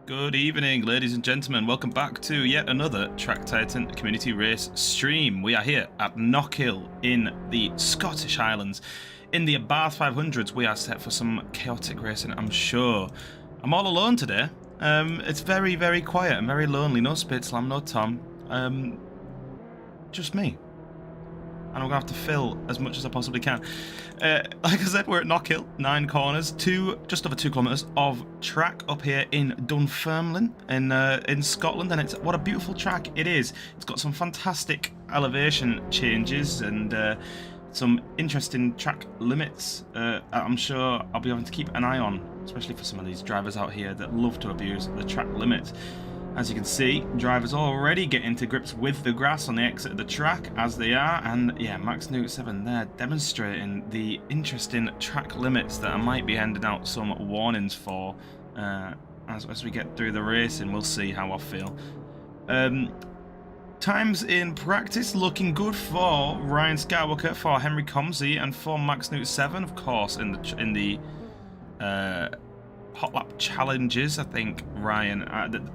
Good evening, ladies and gentlemen. Welcome back to yet another Track Titan community race stream. We are here at Knockhill in the Scottish Highlands. In the Abarth 500s, we are set for some chaotic racing, I'm sure. I'm all alone today. It's very, very quiet and very lonely. No Spitslam, no Tom. Just me. And I'm going to have to fill as much as I possibly can. Like I said, we're at Knockhill, 9 corners, just over 2 kilometres of track up here in Dunfermline in Scotland, and what a beautiful track it is. It's got some fantastic elevation changes and some interesting track limits. I'm sure I'll be having to keep an eye on, especially for some of these drivers out here that love to abuse the track limit. As you can see, drivers already getting to grips with the grass on the exit of the track, as they are, and yeah, Max Newt 7 there demonstrating the interesting track limits that I might be handing out some warnings for as we get through the racing. We'll see how I feel. Times in practice looking good for Ryan Skywalker, for Henry Comsey, and for Max Newt 7, of course, in the hot lap challenges. I think Ryan,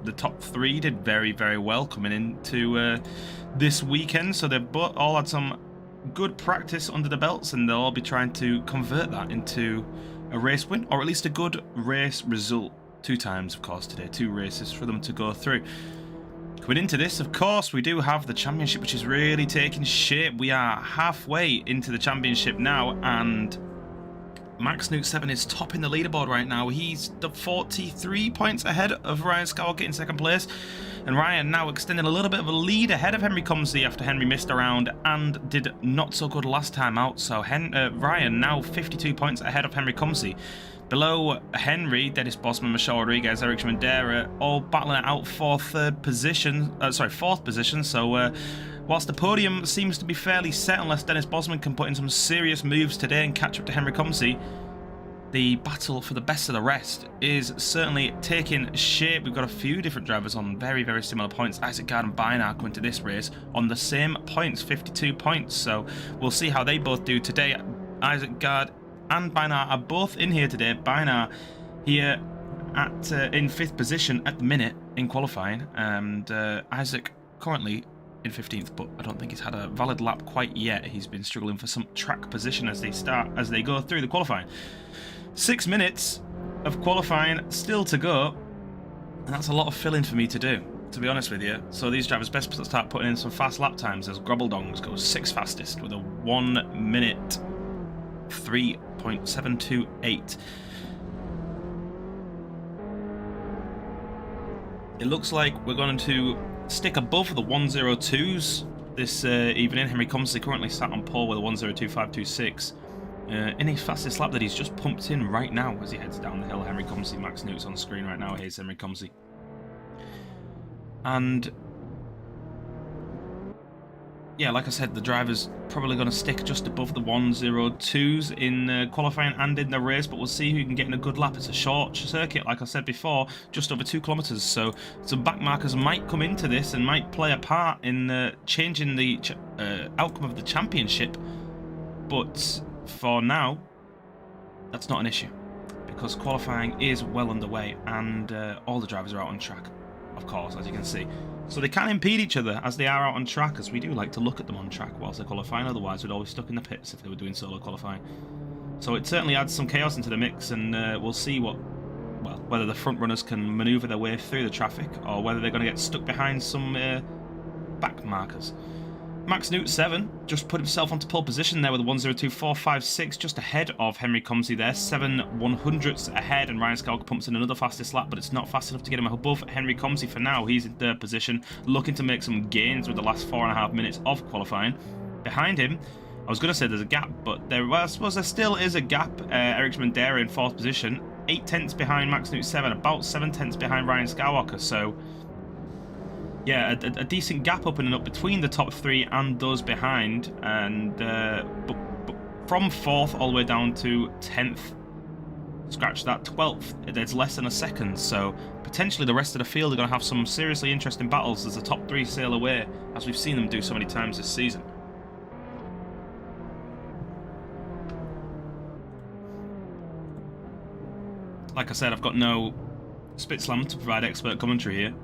the top 3 did very, very well coming into this weekend, so they've all had some good practice under the belts, and they'll all be trying to convert that into a race win, or at least a good race result. 2 times, of course, today, 2 races for them to go through. Coming into this, of course, we do have the championship, which is really taking shape. We are halfway into the championship now, and Max Newt 7 is topping the leaderboard right now. He's 43 points ahead of Ryan Skywalker in 2nd place. And Ryan now extending a little bit of a lead ahead of Henry Comsey after Henry missed a round and did not so good last time out. So Ryan now 52 points ahead of Henry Comsey. Below Henry, Dennis Bosman, Michelle Rodriguez, Eric Schmendera, all battling it out for 4th position. So whilst the podium seems to be fairly set, unless Dennis Bosman can put in some serious moves today and catch up to Henry Comsey, the battle for the best of the rest is certainly taking shape. We've got a few different drivers on very, very similar points. Isaac Gard and Beinar coming to this race on the same points, 52 points. So we'll see how they both do today. Isaac Gard and Beinar are both in here today. Beinar here in 5th position at the minute in qualifying, and Isaac currently in 15th, but I don't think he's had a valid lap quite yet. He's been struggling for some track position as they go through the qualifying. 6 minutes of qualifying still to go, and that's a lot of filling for me to do, to be honest with you. So these drivers best start putting in some fast lap times, as Grobbledongs goes 6th fastest with a 1 minute 3.728. It looks like we're going to stick above the 102s this evening. Henry Comsey currently sat on pole with a 102.526 in his fastest lap that he's just pumped in right now as he heads down the hill. Henry Comsey, Max Newt's on screen right now. Here's Henry Comsey. And yeah, like I said, the driver's probably going to stick just above the 102s in qualifying and in the race, but we'll see who can get in a good lap. It's a short circuit, like I said before, just over 2 kilometres, so some back markers might come into this and might play a part in changing the outcome of the championship. But for now, that's not an issue, because qualifying is well underway and all the drivers are out on track, of course, as you can see. So they can impede each other as they are out on track, as we do like to look at them on track whilst they're qualifying. Otherwise, we'd always stuck in the pits if they were doing solo qualifying. So it certainly adds some chaos into the mix, and we'll see whether the front runners can manoeuvre their way through the traffic, or whether they're going to get stuck behind some back markers. Max Newt 7 just put himself onto pole position there with a 102.456, just ahead of Henry Comsey there, 7/100ths ahead, and Ryan Skywalker pumps in another fastest lap, but it's not fast enough to get him above Henry Comsey for now. He's in 3rd position, looking to make some gains with the last 4.5 minutes of qualifying. Behind him, I was going to say there's a gap, but I suppose there still is a gap. Eric Schmendera in 4th position, 8 tenths behind Max Newt 7, about 7 tenths behind Ryan Skywalker, so yeah, a decent gap opening up between the top 3 and those behind, and but from 4th all the way down to 10th, scratch that, 12th, there's less than a second, so potentially the rest of the field are going to have some seriously interesting battles as the top 3 sail away, as we've seen them do so many times this season. Like I said, I've got no Spitslam to provide expert commentary here,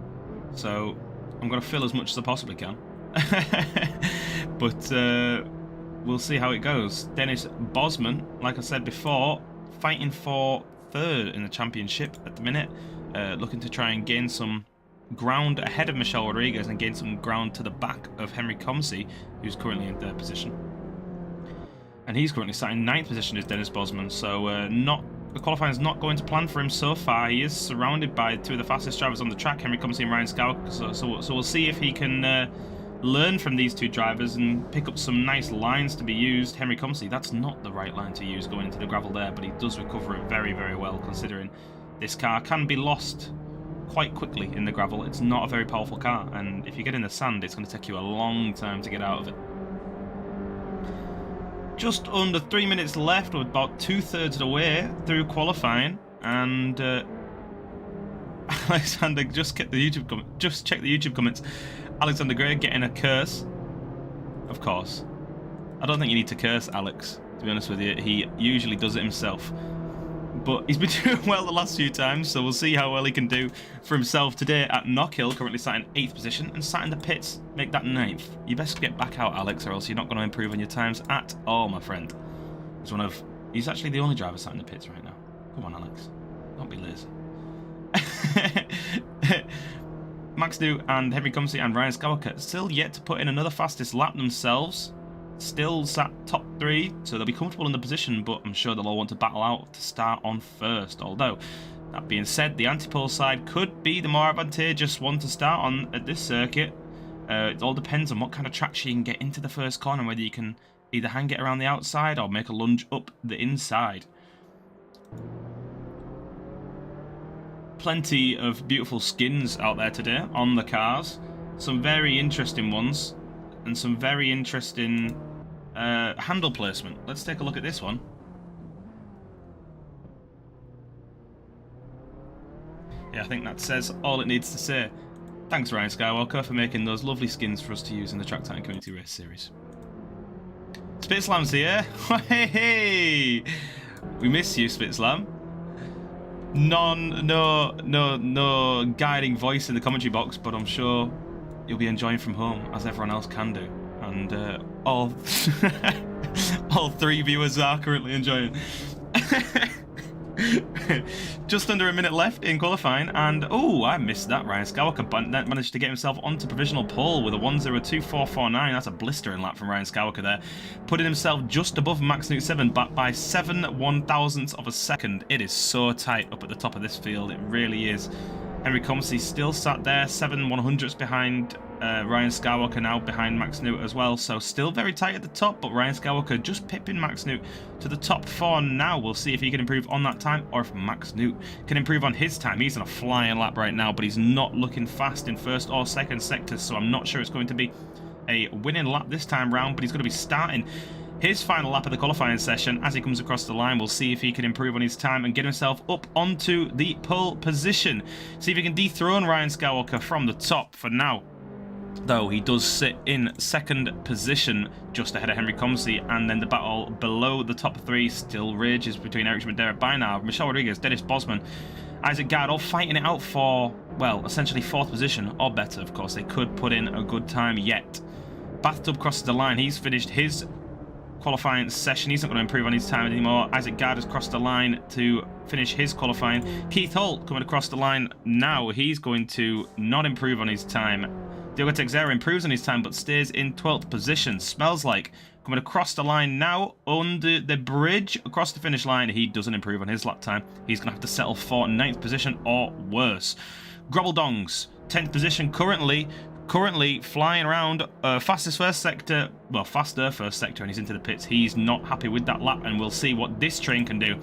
so I'm going to fill as much as I possibly can. But we'll see how it goes. Dennis Bosman, like I said before, fighting for third in the championship at the minute, looking to try and gain some ground ahead of Michelle Rodriguez and gain some ground to the back of Henry Comsey, who's currently in third position. And he's currently sat in ninth position as Dennis Bosman, so the qualifying is not going to plan for him so far. He is surrounded by two of the fastest drivers on the track, Henry Comsey and Ryan Skowka, so we'll see if he can learn from these two drivers and pick up some nice lines to be used. Henry Comsey, that's not the right line to use going into the gravel there, but he does recover it very, very well, considering this car can be lost quite quickly in the gravel. It's not a very powerful car, and if you get in the sand, it's going to take you a long time to get out of it. Just under 3 minutes left, with about 2/3 of the way through qualifying, and Alexander, just check the YouTube comments. Alexander Gray getting a curse. Of course. I don't think you need to curse Alex, to be honest with you. He usually does it himself. But he's been doing well the last few times, so we'll see how well he can do for himself today at Knockhill, currently sat in 8th position, and sat in the pits, make that 9th. You best get back out, Alex, or else you're not going to improve on your times at all, my friend. He's actually the only driver sat in the pits right now. Come on, Alex. Don't be lazy. Max New and Henry Comsey and Ryan Skowka still yet to put in another fastest lap themselves. Still sat top 3, so they'll be comfortable in the position, but I'm sure they'll all want to battle out to start on first. Although, that being said, the anti-pole side could be the more advantageous one to start on at this circuit. It all depends on what kind of traction you can get into the first corner, whether you can either hang it around the outside or make a lunge up the inside. Plenty of beautiful skins out there today on the cars. Some very interesting ones, and some very interesting handle placement. Let's take a look at this one. Yeah, I think that says all it needs to say. Thanks, Ryan Skywalker, for making those lovely skins for us to use in the Track Titan Community Race Series. Spitslam's here. Hey! We miss you, Spitslam. No guiding voice in the commentary box, but I'm sure you'll be enjoying from home, as everyone else can do. And all 3 viewers are currently enjoying. Just under a minute left in qualifying, and oh, I missed that. Ryan Skowka managed to get himself onto provisional pole with a 1:02.449. That's a blistering lap from Ryan Skowka there, putting himself just above Max Newt 7, but by 7 1/1000ths of a second. It is so tight up at the top of this field, it really is. Henry Comsey still sat there, 7 100ths behind Ryan Skywalker, now behind Max Newt as well, so still very tight at the top, but Ryan Skywalker just pipping Max Newt to the top 4 now. We'll see if he can improve on that time, or if Max Newt can improve on his time. He's on a flying lap right now, but he's not looking fast in first or second sectors, so I'm not sure it's going to be a winning lap this time round, but he's going to be starting his final lap of the qualifying session. As he comes across the line, we'll see if he can improve on his time and get himself up onto the pole position. See if he can dethrone Ryan Skywalker from the top. For now, though, he does sit in second position, just ahead of Henry Comsey, and then the battle below the top 3 still rages between Eric Schmidt, Bynard, Michelle Rodriguez, Dennis Bosman, Isaac Gard, all fighting it out for, well, essentially 4th position, or better, of course. They could put in a good time yet. Bathtub crosses the line. He's finished his qualifying session. He's not going to improve on his time anymore. Isaac Gard has crossed the line to finish his qualifying. Keith Holt coming across the line now. He's going to not improve on his time. Diogo Texera improves on his time, but stays in 12th position. Smells like coming across the line now under the bridge across the finish line. He doesn't improve on his lap time. He's going to have to settle for 9th position or worse. Grobbeldongs, 10th position currently flying around faster first sector, and he's into the pits. He's not happy with that lap, and we'll see what this train can do.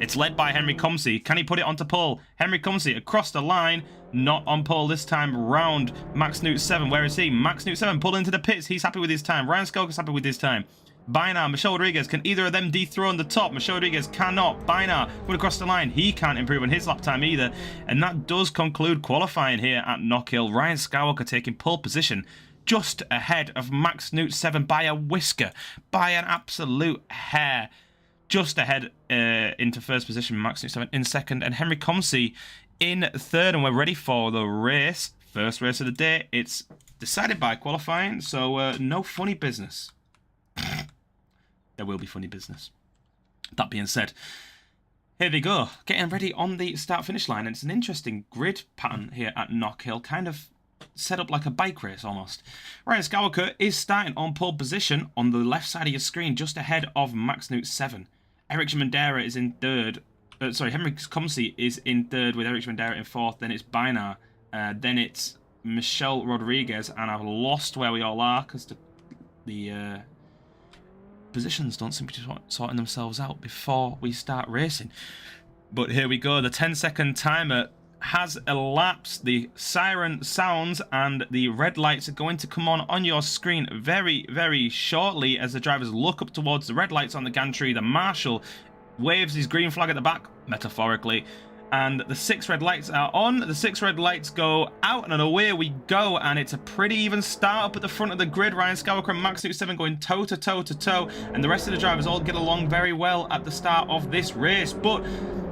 It's led by Henry Comsey. Can he put it onto pole? Henry Comsey across the line, not on pole this time round. Max Newt 7, where is he? Max Newt 7 pulled into the pits. He's happy with his time. Ryan Skowka's happy with his time. Bynard, Michelle Rodriguez, can either of them dethrone the top? Michelle Rodriguez cannot. Bynard going across the line. He can't improve on his lap time either. And that does conclude qualifying here at Knockhill. Ryan Skywalker taking pole position, just ahead of Max Newt 7 by a whisker, by an absolute hair. Just ahead into first position, Max Newt 7 in second, and Henry Comsey in third, and we're ready for the race. First race of the day. It's decided by qualifying, so no funny business. There will be funny business. That being said, here they go, getting ready on the start-finish line. And it's an interesting grid pattern here at Knockhill, kind of set up like a bike race almost. Ryan Skywalker is starting on pole position on the left side of your screen, just ahead of Max Newt 7. Eric Mandera is in third. Henry Comsey is in third with Eric Mandera in fourth. Then it's Bainar. Then it's Michelle Rodriguez. And I've lost where we all are because the positions don't seem to be sorting themselves out before we start racing. But here we go. The 10-second timer has elapsed. The siren sounds and the red lights are going to come on your screen very, very shortly as the drivers look up towards the red lights on the gantry. The marshal waves his green flag at the back, metaphorically, and the 6 red lights are on. The 6 red lights go out, and away we go. And it's a pretty even start up at the front of the grid. Ryan Skywalker and Max Newt 7 going toe to toe to toe, and the rest of the drivers all get along very well at the start of this race. But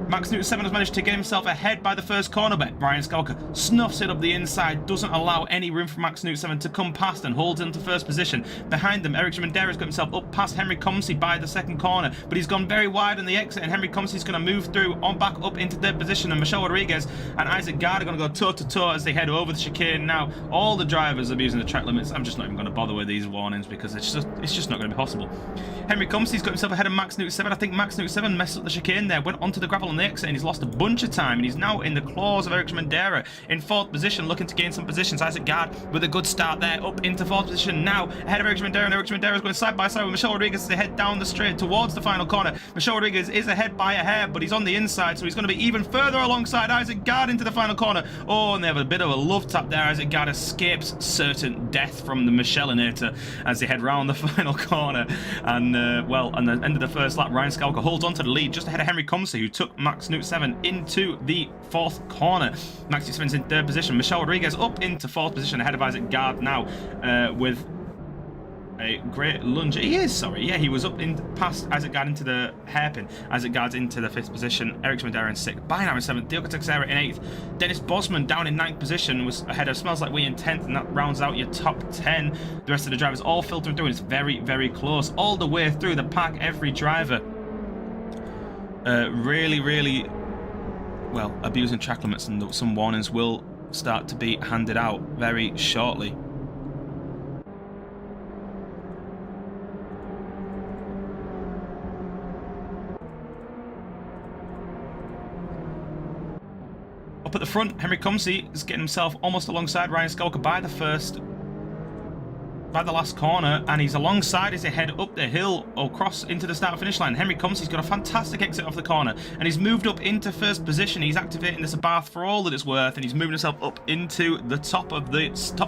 Max Newt 7 has managed to get himself ahead by the first corner, but Ryan Skywalker snuffs it up the inside, doesn't allow any room for Max Newt 7 to come past, and holds into first position. Behind them, Eric Mandera's got himself up past Henry Comsey by the second corner, but he's gone very wide on the exit, and Henry Comsey's going to move through on back up into third position, and Michelle Rodriguez and Isaac Gard are going to go toe to toe as they head over the chicane. Now, all the drivers are abusing the track limits. I'm just not even going to bother with these warnings because it's just not going to be possible. Henry Comsey's got himself ahead of Max Newt 7. I think Max Newt 7 messed up the chicane there, went onto the gravel on the exit, and he's lost a bunch of time, and he's now in the claws of Eric Mandera in fourth position, looking to gain some positions. Isaac Gard with a good start there, up into fourth position now, ahead of Eric Mandera, and Eric Mandera is going side by side with Michelle Rodriguez as they head down the straight towards the final corner. Michelle Rodriguez is ahead by a hair, but he's on the inside, so he's going to be even further alongside Isaac Gard into the final corner. Oh, and they have a bit of a love tap there. Isaac Gard escapes certain death from the Michelinator as they head round the final corner. And, well, on the end of the first lap, Ryan Skywalker holds on to the lead just ahead of Henry Comsey, who took Max Newt 7 into the fourth corner. Max Newt 7's in third position. Michelle Rodriguez up into fourth position ahead of Isaac Gard now with a great lunge. He was up in past Isaac Gard into the hairpin. Isaac Gard's into the fifth position. Eric Mandera in sixth. Bainar in seventh. Diogo Teixeira in eighth. Dennis Bosman down in ninth position was ahead of Smells Like We in 10th, and that rounds out your top 10. The rest of the drivers all filtering through, and it's very, very close all the way through the pack. Every driver really, really well abusing track limits, and some warnings will start to be handed out very shortly. Up at the front, Henry Comsey is getting himself almost alongside Ryan Skywalker by the last corner, and he's alongside as they head up the hill across into the start-finish line. Henry Comsey's got a fantastic exit off the corner, and he's moved up into first position. He's activating this Abarth for all that it's worth, and he's moving himself up into the top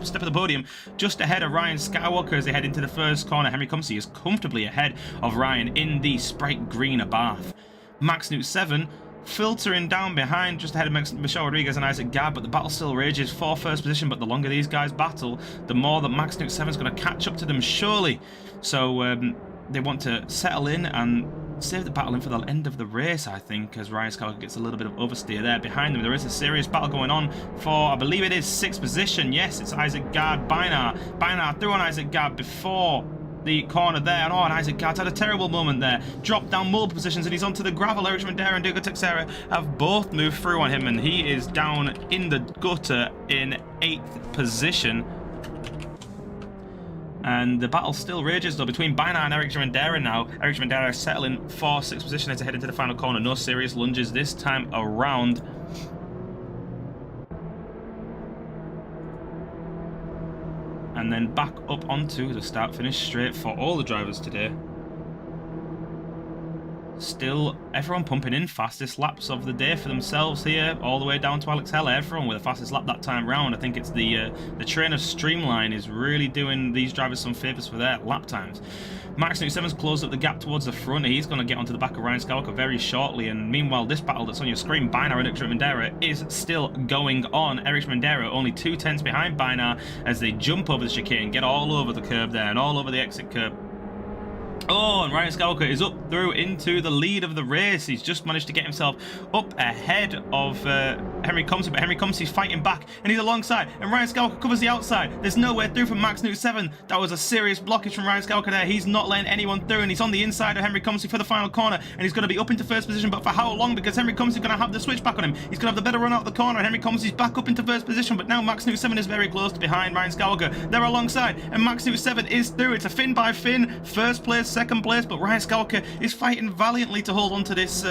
step of the podium, just ahead of Ryan Skywalker as they head into the first corner. Henry Comsey is comfortably ahead of Ryan in the Sprite Green Abarth. Max Newt 7 filtering down behind just ahead of Michelle Rodriguez and Isaac Gard, but the battle still rages for first position. But the longer these guys battle, the more that Max Newt 7 is going to catch up to them surely. So they want to settle in and save the battle in for the end of the race, I think, as Ryan Skywalker gets a little bit of oversteer there. Behind them, there is a serious battle going on for, I believe it is, sixth position. Yes, it's Isaac Gard, Bainar through on Isaac Gard before the corner there, and Isaac Gard's had a terrible moment there. Dropped down multiple positions, and he's onto the gravel. Eric Mandera and Diogo Teixeira have both moved through on him, and he is down in the gutter in 8th position. And the battle still rages, though, between Bainar and Eric Mandera now. Eric Mandera settling for 6th position as they head into the final corner. No serious lunges this time around. And then back up onto the start-finish straight for all the drivers today. Still, everyone pumping in fastest laps of the day for themselves here, all the way down to Alex Heller. Everyone with the fastest lap that time round. I think it's the train of Streamline is really doing these drivers some favours for their lap times. Max Newt 7's closed up the gap towards the front. He's going to get onto the back of Ryan Skywalker very shortly. And meanwhile, this battle that's on your screen, Bainar and Eric Mandera, is still going on. Eric Mandera only 2 tenths behind Bainar as they jump over the chicane, get all over the curb there and all over the exit curb. Oh, and Ryan Skywalker is up through into the lead of the race. He's just managed to get himself up ahead of Henry Comsey, but Henry Comsey's fighting back, and he's alongside, and Ryan Skywalker covers the outside. There's nowhere through from Max Newt 7. That was a serious blockage from Ryan Skywalker there. He's not letting anyone through, and he's on the inside of Henry Comsey for the final corner, and he's going to be up into first position, but for how long? Because Henry Comsey's going to have the switch back on him. He's going to have the better run out of the corner. Henry Comsey's back up into first position, but now Max Newt 7 is very close to behind Ryan Skywalker. They're alongside, and Max Newt 7 is through. It's a fin by fin, first place, second place, but Ryan Skywalker is fighting valiantly to hold on to this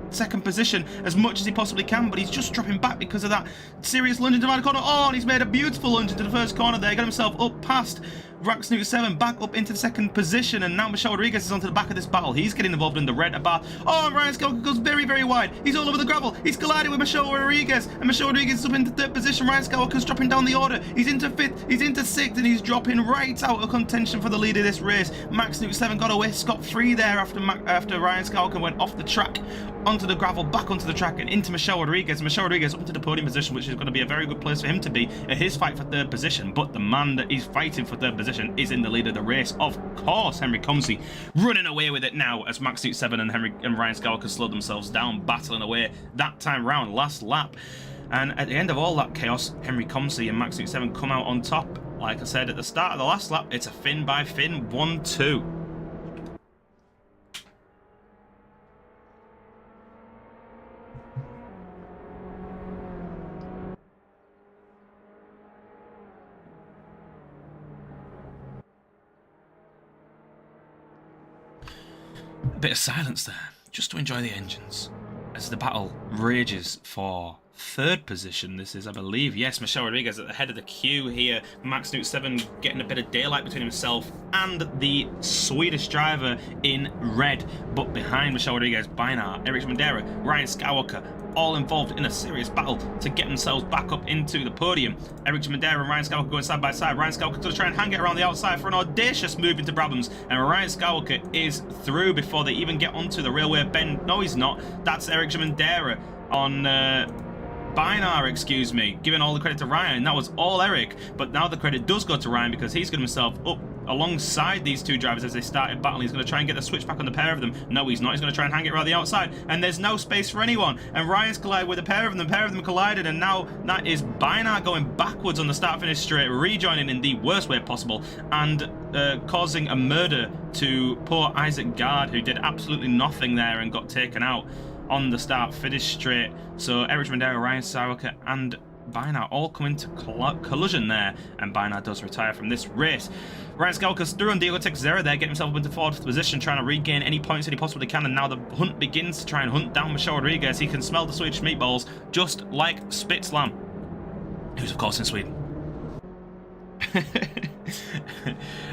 second position as much as he possibly can, but he's just dropping back because of that serious lunge into the corner. Oh, and he's made a beautiful lunge into the first corner there, got himself up past Max Newt 7, back up into the second position, and now Michelle Rodriguez is onto the back of this battle. He's getting involved in the red Abarth. Oh, and Ryan Skywalker goes very, very wide. He's all over the gravel. He's colliding with Michelle Rodriguez, and Michelle Rodriguez is up into third position. Ryan Skywalker's dropping down the order. He's into fifth, he's into sixth, and he's dropping right out of contention for the lead of this race. Max Newt 7 got away scot-free there after Ryan Skywalker went off the track, onto the gravel, back onto the track, and into Michelle Rodriguez. Michelle Rodriguez up into the podium position, which is going to be a very good place for him to be in his fight for third position. But the man that he's fighting for third position is in the lead of the race. Of course, Henry Comsey running away with it now as Max Newt 7 and Ryan Skywalker slowed themselves down, battling away that time round, last lap. And at the end of all that chaos, Henry Comsey and Max Newt 7 come out on top. Like I said at the start of the last lap, it's a fin by fin 1-2. A bit of silence there, just to enjoy the engines, as the battle rages for third position. This is, I believe, yes, Michelle Rodriguez at the head of the queue here. Max Newt 7 getting a bit of daylight between himself and the Swedish driver in red. But behind Michelle Rodriguez, Beinar, Eric Mandera, Ryan Skywalker, all involved in a serious battle to get themselves back up into the podium. Eric Mandera and Ryan Skywalker going side by side. Ryan Skywalker to try and hang it around the outside for an audacious move into Brabhams, and Ryan Skywalker is through before they even get onto the railway bend. No, he's not. That's Eric Mandera on Beinar, excuse me, giving all the credit to Ryan. That was all Eric, but now the credit does go to Ryan because he's got himself up alongside these two drivers as they started battling. He's going to try and get the switch back on the pair of them. No, he's not. He's going to try and hang it around the outside, and there's no space for anyone. And Ryan's collided with a pair of them. The pair of them collided, and now that is Beinar going backwards on the start-finish straight, rejoining in the worst way possible, and causing a murder to poor Isaac Gard, who did absolutely nothing there and got taken out on the start-finish straight. So Eric Mandera, Ryan Skywalker, and Beinar all come into collision there, and Beinar does retire from this race. Ryan Skywalker's through on Diego Texera there, getting himself up into fourth position, trying to regain any points that he possibly can, and now the hunt begins to try and hunt down Michelle Rodriguez. He can smell the Swedish meatballs, just like Spitzlam, who's of course in Sweden.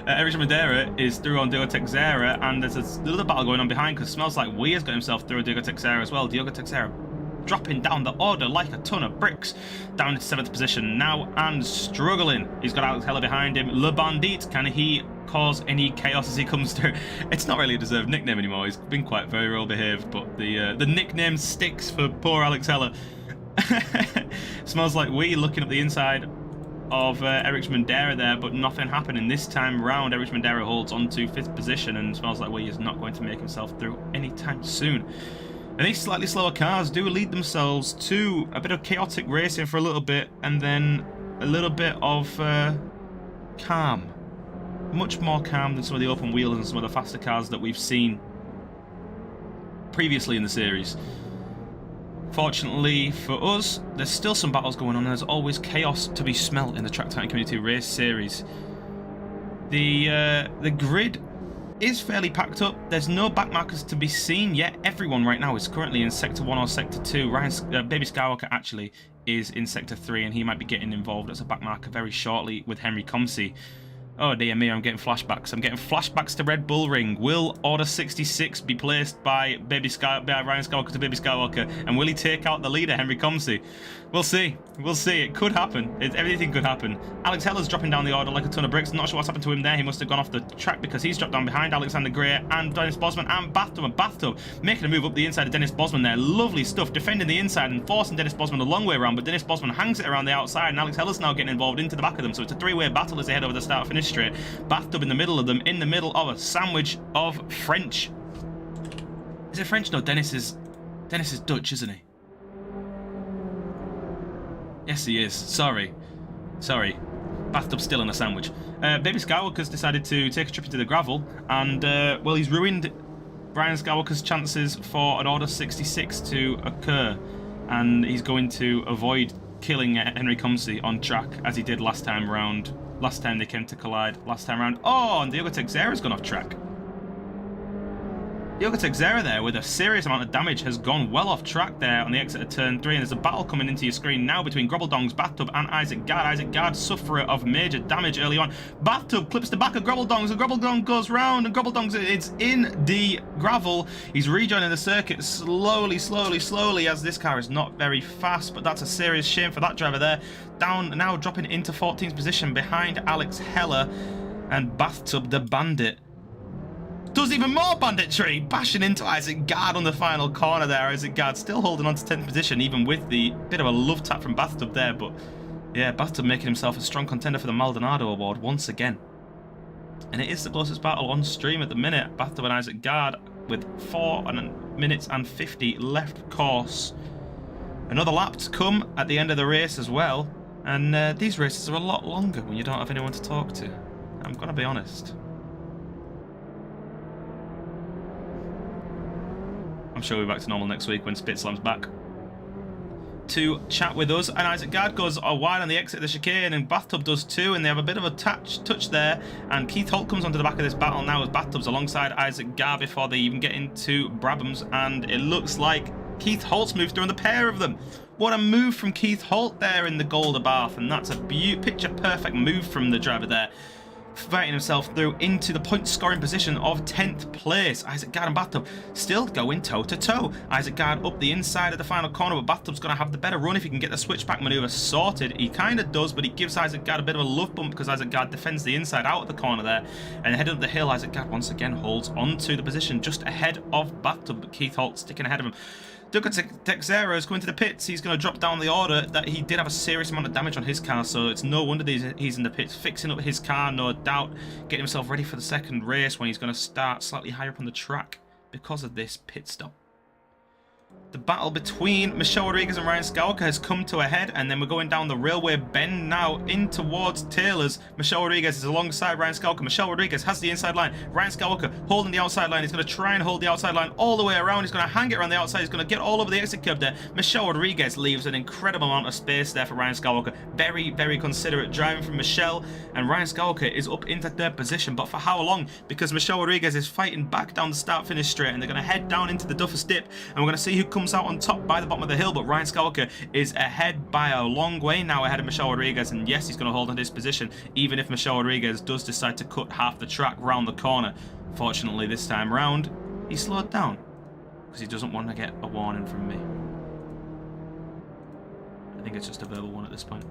Eric Madeira is through on Diego Texera, and there's a little battle going on behind because it smells like Weir's got himself through Diego Texera as well. Diego Texera dropping down the order like a ton of bricks, down into 7th position now and struggling. He's got Alex Heller behind him. Le Bandit, can he cause any chaos as he comes through? It's not really a deserved nickname anymore. He's been quite very well behaved, but the nickname sticks for poor Alex Heller. Smells like Wee looking up the inside of Eric Mandera there, but nothing happening this time round. Eric Mandera holds on to 5th position, and smells like Wee is not going to make himself through anytime soon. And these slightly slower cars do lead themselves to a bit of chaotic racing for a little bit, and then a little bit of calm. Much more calm than some of the open wheels and some of the faster cars that we've seen previously in the series. Fortunately for us, there's still some battles going on, and there's always chaos to be smelt in the Track Titan Community Race Series. The grid is fairly packed up. There's no backmarkers to be seen yet. Everyone right now is currently in Sector 1 or Sector 2. Baby Skywalker actually is in Sector 3, and he might be getting involved as a backmarker very shortly with Henry Comsey. Oh dear me, I'm getting flashbacks. I'm getting flashbacks to Red Bull Ring. Will Order 66 be placed by Ryan Skywalker to Baby Skywalker? And will he take out the leader, Henry Comsey? We'll see. We'll see. It could happen. Everything could happen. Alex Heller's dropping down the order like a ton of bricks. Not sure what's happened to him there. He must have gone off the track because he's dropped down behind Alexander Gray and Dennis Bosman and Bathtub. And Bathtub making a move up the inside of Dennis Bosman there. Lovely stuff. Defending the inside and forcing Dennis Bosman a long way around. But Dennis Bosman hangs it around the outside, and Alex Heller's now getting involved into the back of them. So it's a three-way battle as they head over the start-finish finish straight. Bathtub in the middle of them, in the middle of a sandwich of French. Is it French? No, Dennis is Dutch, isn't he? Yes, he is. Sorry. Bathtub still in a sandwich. Baby Skywalker's decided to take a trip into the gravel, and well, he's ruined Ryan Skywalker's chances for an Order 66 to occur, and he's going to avoid killing Henry Comsey on track as he did last time round. Last time they came to collide. Last time round. Oh, and the Yoga Texera's gone off track. Yoga Texera there with a serious amount of damage has gone well off track there on the exit of turn 3, and there's a battle coming into your screen now between Grobbeldong's Bathtub and Isaac Gard. Isaac Gard, sufferer of major damage early on. Bathtub clips the back of Grobbeldong's, and Grobbeldong goes round, and Grobbeldong's it's in the gravel. He's rejoining the circuit slowly as this car is not very fast, but that's a serious shame for that driver there. Down now, dropping into 14th position behind Alex Heller, and Bathtub the Bandit does even more banditry, bashing into Isaac Gard on the final corner there. Isaac Gard still holding on to 10th position, even with the bit of a love tap from Bathtub there. But yeah, Bathtub making himself a strong contender for the Maldonado Award once again. And it is the closest battle on stream at the minute. Bathtub and Isaac Gard with 4 minutes and 50 left of course. Another lap to come at the end of the race as well. And these races are a lot longer when you don't have anyone to talk to. I'm going to be honest. I'm sure we'll be back to normal next week when Spit Slam's back to chat with us. And Isaac Gard goes wide on the exit of the chicane, and Bathtub does too, and they have a bit of a touch there. And Keith Holt comes onto the back of this battle now as Bathtub's alongside Isaac Gard before they even get into Brabham's, and it looks like Keith Holt's moved through on the pair of them. What a move from Keith Holt there in the gold Abarth, and that's a picture perfect move from the driver there, fighting himself through into the point scoring position of 10th place. Isaac Gard and Bathtub still going toe to toe. Isaac Gard up the inside of the final corner, but Bathtub's going to have the better run if he can get the switchback maneuver sorted. He kind of does, but he gives Isaac Gard a bit of a love bump because Isaac Gard defends the inside out of the corner there. And heading up the hill, Isaac Gard once again holds onto the position just ahead of Bathtub, but Keith Holt sticking ahead of him. Yoga Texera is going to the pits. He's going to drop down the order. That he did have a serious amount of damage on his car, so it's no wonder that he's in the pits, fixing up his car, no doubt, getting himself ready for the second race when he's going to start slightly higher up on the track because of this pit stop. The battle between Michelle Rodriguez and Ryan Skywalker has come to a head, and then we're going down the railway bend now in towards Taylor's. Michelle Rodriguez is alongside Ryan Skywalker. Michelle Rodriguez has the inside line. Ryan Skywalker holding the outside line. He's going to try and hold the outside line all the way around. He's going to hang it around the outside. He's going to get all over the exit curb there. Michelle Rodriguez leaves an incredible amount of space there for Ryan Skywalker. Very, very considerate driving from Michelle, and Ryan Skywalker is up into third position. But for how long? Because Michelle Rodriguez is fighting back down the start-finish straight, and they're going to head down into the Duffus Dip, and we're going to see who comes out on top by the bottom of the hill. But Ryan Skywalker is ahead by a long way now, ahead of Michelle Rodriguez, and yes, he's going to hold on to his position even if Michelle Rodriguez does decide to cut half the track round the corner. Fortunately this time round he slowed down because he doesn't want to get a warning from me. I think it's just a verbal one at this point.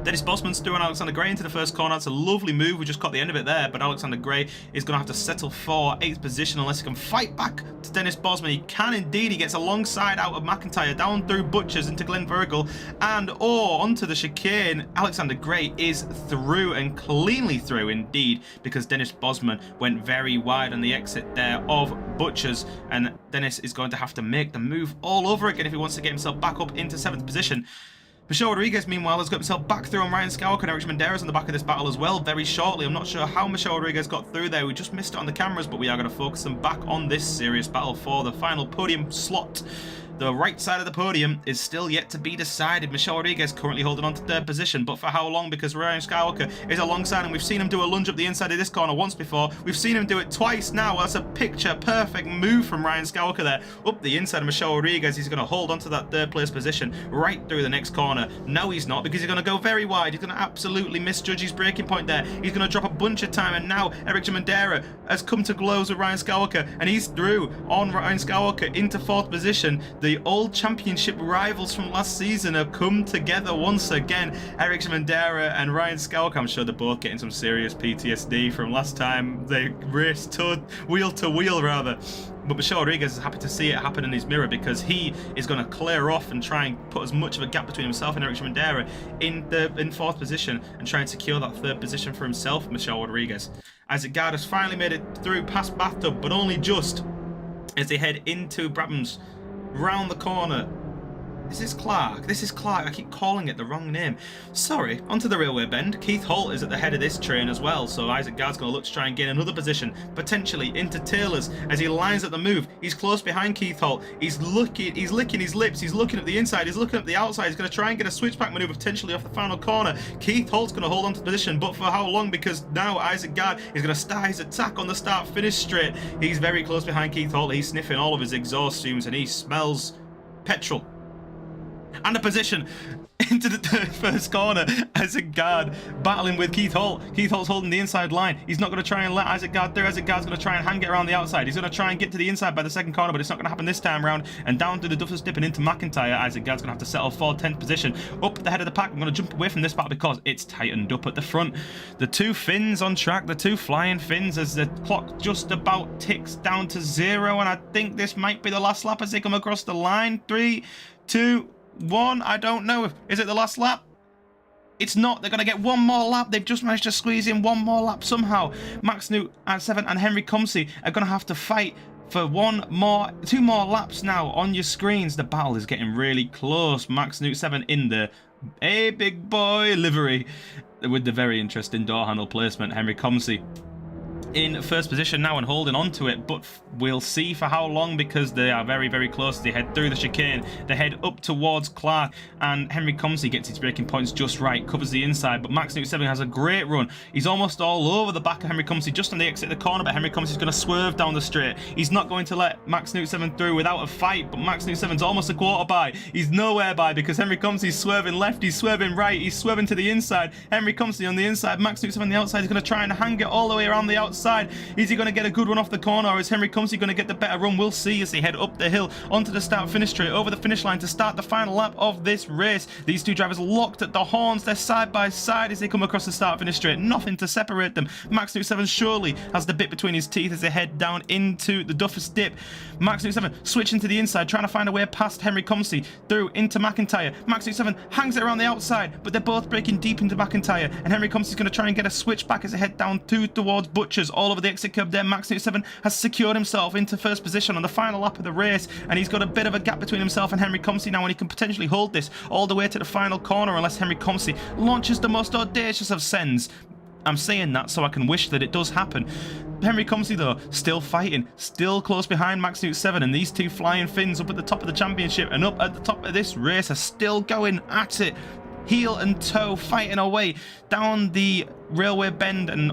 Dennis Bosman's throwing Alexander Gray into the first corner. That's a lovely move. We just caught the end of it there, but Alexander Gray is going to have to settle for 8th position unless he can fight back to Dennis Bosman. He can indeed. He gets alongside out of McIntyre, down through Butchers into Glenn Virgil, and onto the chicane. Alexander Gray is through, and cleanly through indeed, because Dennis Bosman went very wide on the exit there of Butchers, and Dennis is going to have to make the move all over again if he wants to get himself back up into 7th position. Michelle Rodriguez, meanwhile, has got himself back through on Ryan Skywalker, and Eric Menderes on the back of this battle as well, very shortly. I'm not sure how Michelle Rodriguez got through there. We just missed it on the cameras, but we are going to focus them back on this serious battle for the final podium slot. The right side of the podium is still yet to be decided. Michelle Rodriguez currently holding on to 3rd position, but for how long? Because Ryan Skywalker is alongside, and we've seen him do a lunge up the inside of this corner once before. We've seen him do it twice now. That's a picture perfect move from Ryan Skywalker there. Up the inside of Michelle Rodriguez. He's going to hold on to that 3rd place position right through the next corner. No, he's not, because he's going to go very wide. He's going to absolutely misjudge his braking point there. He's going to drop a bunch of time, and now Eric Jamandera has come to blows with Ryan Skywalker, and he's through on Ryan Skywalker into 4th position. The old championship rivals from last season have come together once again. Eric Schmendera and Ryan Skalk, I'm sure they're both getting some serious PTSD from last time they raced wheel to wheel rather. But Michelle Rodriguez is happy to see it happen in his mirror, because he is going to clear off and try and put as much of a gap between himself and Eric Schmendera in fourth position and try and secure that third position for himself, Michelle Rodriguez. Isaac Gard has finally made it through past Bathtub, but only just, as they head into Brabham's round the corner. Is this Clark? This is Clark. I keep calling it the wrong name. Sorry. Onto the railway bend. Keith Holt is at the head of this train as well, so Isaac Gard's going to look to try and gain another position, potentially into Taylor's, as he lines up the move. He's close behind Keith Holt. He's licking his lips. He's looking at the inside. He's looking at the outside. He's going to try and get a switchback maneuver potentially off the final corner. Keith Holt's going to hold on to the position, but for how long? Because now Isaac Gard is going to start his attack on the start-finish straight. He's very close behind Keith Holt. He's sniffing all of his exhaust fumes, and he smells petrol. And a position into the first corner. Isaac Gard battling with Keith Holt. Keith Holt's holding the inside line. He's not going to try and let Isaac Gard through. Isaac Gard's going to try and hang it around the outside. He's going to try and get to the inside by the second corner, but it's not going to happen this time round. And down to the Duffers Dip and into McIntyre. Isaac Gard's going to have to settle for 10th position. Up at the head of the pack. I'm going to jump away from this battle because it's tightened up at the front. The two Finns on track. The two flying Finns, as the clock just about ticks down to 0. And I think this might be the last lap as they come across the line. 3, 2, 1. I don't know. Is it the last lap? It's not. They're going to get one more lap. They've just managed to squeeze in one more lap somehow. Max Newt at 7 and Henry Comsey are going to have to fight for two more laps now on your screens. The battle is getting really close. Max Newt 7 in the big boy livery with the very interesting door handle placement. Henry Comsey in first position now and holding on to it, but we'll see for how long, because they are very, very close. They head through the chicane, they head up towards Clark, and Henry Comsey gets his braking points just right, covers the inside, but Max Newt 7 has a great run. He's almost all over the back of Henry Comsey just on the exit of the corner, but Henry Comsey's going to swerve down the straight. He's not going to let Max Newt 7 through without a fight, but Max Newt 7's almost a quarter by. He's nowhere by, because Henry Comsey's swerving left, he's swerving right, he's swerving to the inside. Henry Comsey on the inside, Max Newt 7 on the outside. He's going to try and hang it all the way around the outside. Is he going to get a good run off the corner, or is Henry Comsey going to get the better run? We'll see as they head up the hill onto the start-finish straight, over the finish line to start the final lap of this race. These two drivers locked at the horns. They're side by side as they come across the start-finish straight. Nothing to separate them. Max Newt 7 surely has the bit between his teeth as they head down into the Duffers Dip. Max Newt 7 switching to the inside, trying to find a way past Henry Comsey through into McIntyre. Max Newt 7 hangs it around the outside, but they're both breaking deep into McIntyre, and Henry Comsey's going to try and get a switch back as they head down towards Butchers all over the exit curb there. Max Newt 7 has secured himself into first position on the final lap of the race, and he's got a bit of a gap between himself and Henry Comsey now, and he can potentially hold this all the way to the final corner unless Henry Comsey launches the most audacious of sends. I'm saying that so I can wish that it does happen. Henry Comsey, though, still fighting, still close behind Max Newt 7, and these two flying Finns up at the top of the championship and up at the top of this race are still going at it, heel and toe, fighting away down the railway bend and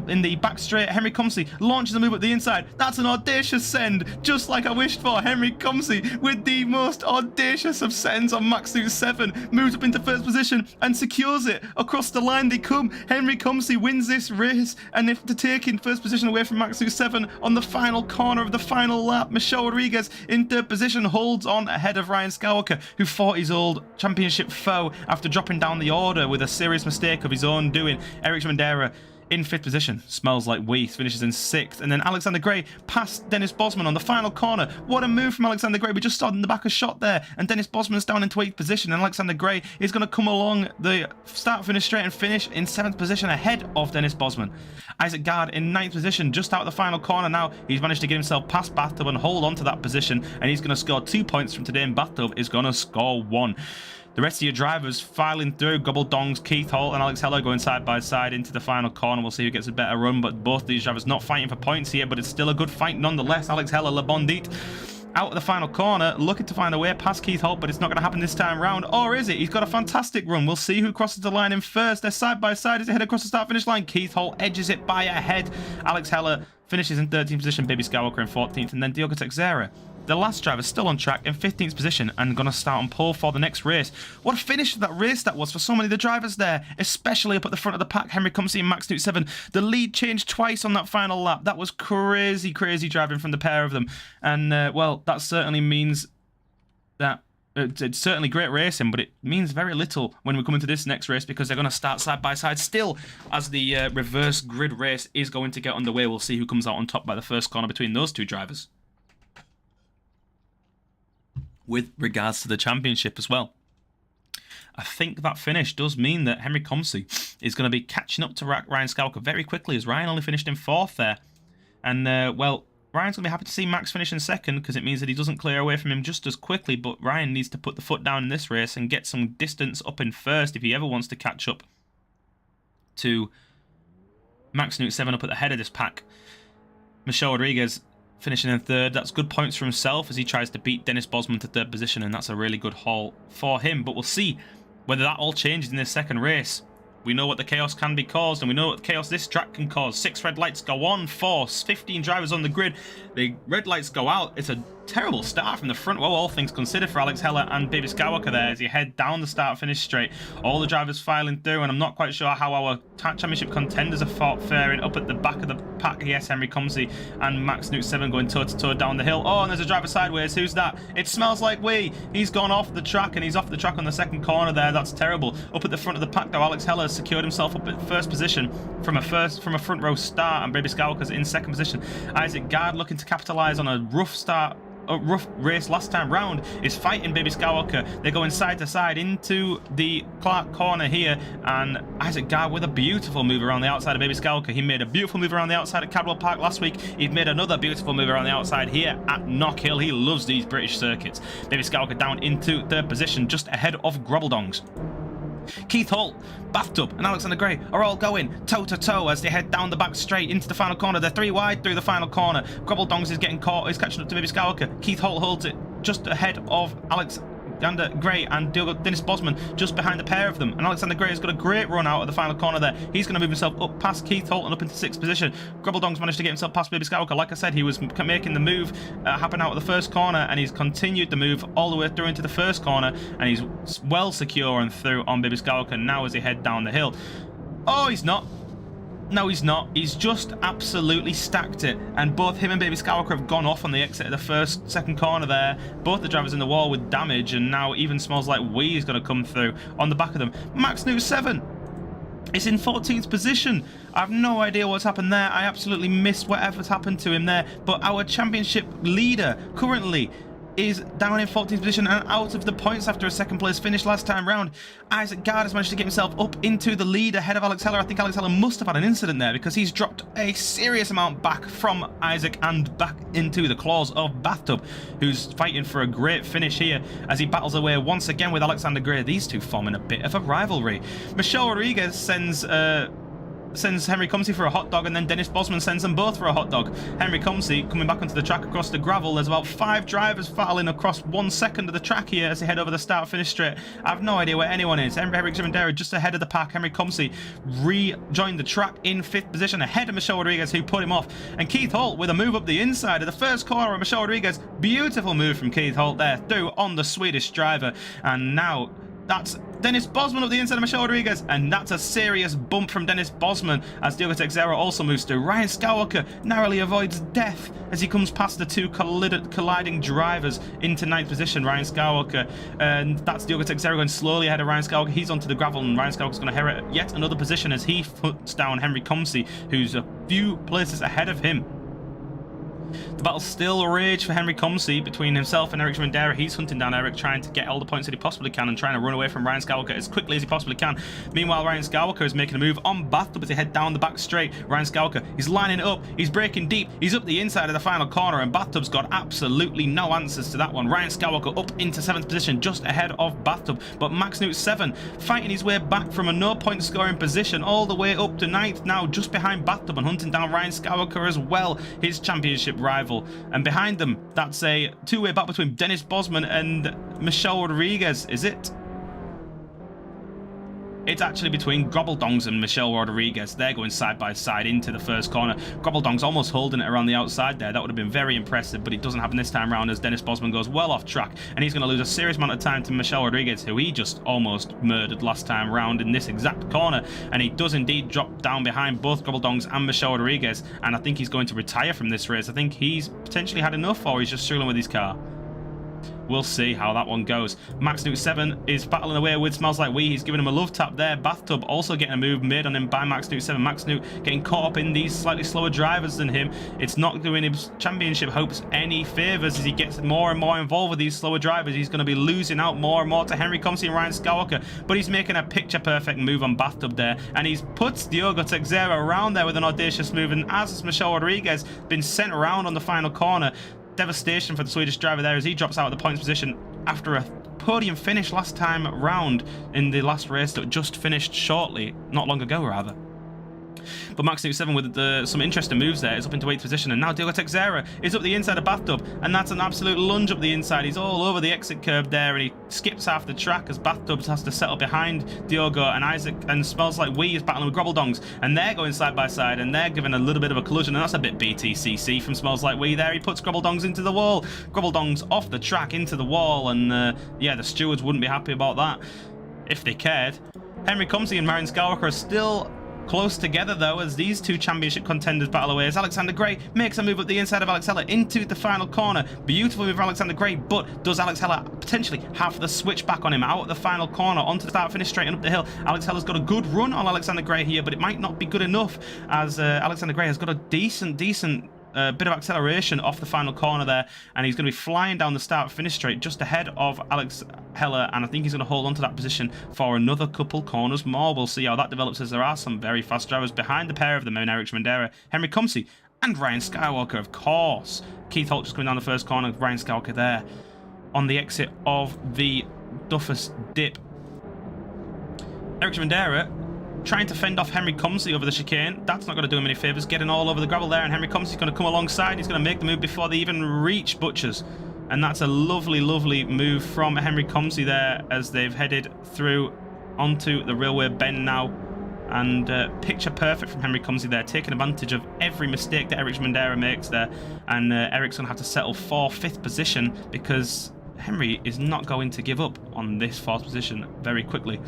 in the back straight. Henry Comsey launches a move at the inside. That's an audacious send, just like I wished for. Henry Comsey with the most audacious of sends on Max Newt 7 moves up into first position and secures it. Across the line they come. Henry Comsey wins this race, and if to take in first position away from Max Newt 7 on the final corner of the final lap, Michelle Rodriguez in third position holds on ahead of Ryan Skywalker, who fought his old championship foe after dropping down the order with a serious mistake of his own doing. Eric Schmendera in fifth position, smells like Weiss, finishes in sixth, and then Alexander Gray past Dennis Bosman on the final corner. What a move from Alexander Gray. We just started in the back of shot there, and Dennis Bosman's down into 8th position, and Alexander Gray is going to come along the start finish straight and finish in 7th position ahead of Dennis Bosman. Isaac Gard in 9th position, just out of the final corner now. He's managed to get himself past Bathtub and hold on to that position, and he's going to score 2 points from today, and Bathtub is going to score 1. The rest of your drivers filing through. Gobble-Dongs, Keith Holt and Alex Heller going side by side into the final corner. We'll see who gets a better run, but both these drivers not fighting for points here, but it's still a good fight nonetheless. Alex Heller, Le Bondit, out of the final corner, looking to find a way past Keith Holt, but it's not going to happen this time round. Or is it? He's got a fantastic run. We'll see who crosses the line in first. They're side by side as they head across the start-finish line. Keith Holt edges it by a head. Alex Heller finishes in 13th position, Baby Skywalker in 14th, and then Diogo Texera The last driver still on track in 15th position and going to start on pole for the next race. What a finish of that race that was for so many of the drivers there, especially up at the front of the pack. Henry Comsey and Max Newt 7. The lead changed twice on that final lap. That was crazy, crazy driving from the pair of them. And, well, that certainly means that it's certainly great racing, but it means very little when we come into this next race because they're going to start side by side still as the reverse grid race is going to get underway. We'll see who comes out on top by the first corner between those two drivers. With regards to the championship as well, I think that finish does mean that Henry Comsey is going to be catching up to Ryan Scalker very quickly, as Ryan only finished in 4th there. And, well, Ryan's going to be happy to see Max finish in 2nd because it means that he doesn't clear away from him just as quickly, but Ryan needs to put the foot down in this race and get some distance up in 1st if he ever wants to catch up to Max Newt 7 up at the head of this pack. Michelle Rodriguez finishing in 3rd. That's good points for himself as he tries to beat Dennis Bosman to 3rd position, and that's a really good haul for him. But we'll see whether that all changes in this second race. We know what the chaos can be caused, and we know what the chaos this track can cause. 6 red lights go on, 15 drivers on the grid. The red lights go out. It's a terrible start from the front. Well, all things considered for Alex Heller and Baby Skywalker there as you head down the start-finish straight. All the drivers filing through, and I'm not quite sure how our championship contenders are faring up at the back of the pack. Yes, Henry Comsey and Max Newt 7 going toe-to-toe down the hill. Oh, and there's a driver sideways. Who's that? It smells like He's gone off the track, and he's off the track on the second corner there. That's terrible. Up at the front of the pack, though, Alex Heller has secured himself up at 1st position from a front row start, and Baby Skywalker's in 2nd position. Isaac Gard looking to capitalise on a rough race last time round is fighting Baby Skywalker. They're going side to side into the Clark corner here, and Isaac Gard with a beautiful move around the outside of Baby Skywalker. He made a beautiful move around the outside at Cadwell Park last week. He's made another beautiful move around the outside here at Knockhill. He loves these British circuits. Baby Skywalker down into 3rd position, just ahead of Grobbeldongs. Keith Holt, Bathtub, and Alexander Gray are all going toe-to-toe as they head down the back straight into the final corner. They're 3 wide through the final corner. Grobbeldongs is getting caught. He's catching up to Baby Skywalker. Keith Holt holds it just ahead of Alexander Gray and Dennis Bosman just behind the pair of them. And Alexander Gray has got a great run out of the final corner there. He's going to move himself up past Keith Holt and up into 6th position. Grobbeldongs managed to get himself past Baby Skywalker. Like I said, he was making the move happen out of the 1st corner, and he's continued the move all the way through into the 1st corner, and he's well secure and through on Baby Skywalker now as he head down the hill. Oh, he's not. No, he's not. He's just absolutely stacked it. And both him and Baby Skywalker have gone off on the exit of the second corner there. Both the drivers in the wall with damage, and now even smells like is going to come through on the back of them. Max Newt 7 is in 14th position. I have no idea what's happened there. I absolutely missed whatever's happened to him there. But our championship leader currently is down in 14th position and out of the points after a 2nd place finish last time round. Isaac Gard has managed to get himself up into the lead ahead of Alex Heller. I think Alex Heller must have had an incident there because he's dropped a serious amount back from Isaac and back into the claws of Bathtub, who's fighting for a great finish here as he battles away once again with Alexander Gray. These two forming a bit of a rivalry. Michelle Rodriguez sends Henry Comsey for a hot dog, and then Dennis Bosman sends them both for a hot dog. Henry Comsey coming back onto the track across the gravel. There's about 5 drivers battling across 1 second of the track here as they head over the start-finish straight. I have no idea where anyone is. Henrik Zimendera just ahead of the pack. Henry Comsey rejoined the track in 5th position ahead of Michelle Rodriguez, who put him off. And Keith Holt with a move up the inside of the 1st corner of Michelle Rodriguez. Beautiful move from Keith Holt there through on the Swedish driver. And now that's Dennis Bosman up the inside of Michelle Rodriguez, and that's a serious bump from Dennis Bosman as Diogo Texera also moves through. Ryan Skywalker narrowly avoids death as he comes past the 2 colliding drivers into 9th position. Ryan Skywalker, and that's Diogo Texera going slowly ahead of Ryan Skywalker. He's onto the gravel, and Ryan Skywalker's going to inherit yet another position as he puts down Henry Comsey, who's a few places ahead of him. The battle still rage for Henry Comsey between himself and Eric Schmendera. He's hunting down Eric, trying to get all the points that he possibly can and trying to run away from Ryan Skywalker as quickly as he possibly can. Meanwhile, Ryan Skywalker is making a move on Bathtub as they head down the back straight. Ryan Skywalker, he's lining it up, he's breaking deep, he's up the inside of the final corner, and Bathtub's got absolutely no answers to that one. Ryan Skywalker up into 7th position, just ahead of Bathtub, but Max Newt 7 fighting his way back from a no-point scoring position all the way up to 9th now, just behind Bathtub, and hunting down Ryan Skywalker as well, his championship rival. And behind them, that's a 2-way battle between Dennis Bosman and Michelle Rodriguez, is it? It's actually between Gobbledongs and Michelle Rodriguez. They're going side by side into the first corner. Gobbledongs almost holding it around the outside there. That would have been very impressive, but it doesn't happen this time around as Dennis Bosman goes well off track, and he's going to lose a serious amount of time to Michelle Rodriguez, who he just almost murdered last time round in this exact corner, and he does indeed drop down behind both Gobbledongs and Michelle Rodriguez, and I think he's going to retire from this race. I think he's potentially had enough, or he's just struggling with his car. We'll see how that one goes. Max Newt 7 is battling away with Smells Like Wee. He's giving him a love tap there. Bathtub also getting a move made on him by Max Newt 7. Max Newt getting caught up in these slightly slower drivers than him. It's not doing his championship hopes any favours as he gets more and more involved with these slower drivers. He's going to be losing out more and more to Henry Comsey and Ryan Skywalker, but he's making a picture-perfect move on Bathtub there, and he's puts Diogo Teixeira around there with an audacious move, and as has Michelle Rodriguez been sent around on the final corner. Devastation for the Swedish driver there as he drops out of the points position after a podium finish last time round in the last race that just finished shortly, not long ago rather. But Max Newt 7 with some interesting moves there is up into 8th position, and now Diogo Teixeira is up the inside of Bathtub, and that's an absolute lunge up the inside. He's all over the exit curb there, and he skips half the track as Bathtub has to settle behind Diogo, and Isaac and Smells Like Wee is battling with Gobbledongs, and they're going side by side, and they're giving a little bit of a collision, and that's a bit BTCC from Smells Like Wee there. He puts Gobbledongs into the wall. Gobbledongs off the track into the wall, and yeah, the stewards wouldn't be happy about that if they cared. Henry Comsey and Marion Skywalker are still close together though as these two championship contenders battle away as Alexander Gray makes a move up the inside of Alex Heller into the final corner. Beautiful move for Alexander Gray, but does Alex Heller potentially have the switch back on him out at the final corner onto the start finish straight and up the hill? Alex Heller's got a good run on Alexander Gray here, but it might not be good enough as Alexander Gray has got a decent bit of acceleration off the final corner there, and he's going to be flying down the start finish straight just ahead of Alex Heller, and I think he's going to hold on to that position for another couple corners more. We'll see how that develops as there are some very fast drivers behind the pair of them, Eric Schmendera, Henry Comsey and Ryan Skywalker, of course. Keith Holt just coming down the first corner, Ryan Skywalker there on the exit of the Duffus dip. Eric Schmendera trying to fend off Henry Comsey over the chicane. That's not going to do him any favours, getting all over the gravel there, and Henry Comsey's going to come alongside. He's going to make the move before they even reach Butchers, and that's a lovely, lovely move from Henry Comsey there as they've headed through onto the railway bend now, and picture perfect from Henry Comsey there, taking advantage of every mistake that Eric Schmendera makes there, and Eric's going to have to settle for 5th position because Henry is not going to give up on this 4th position very quickly.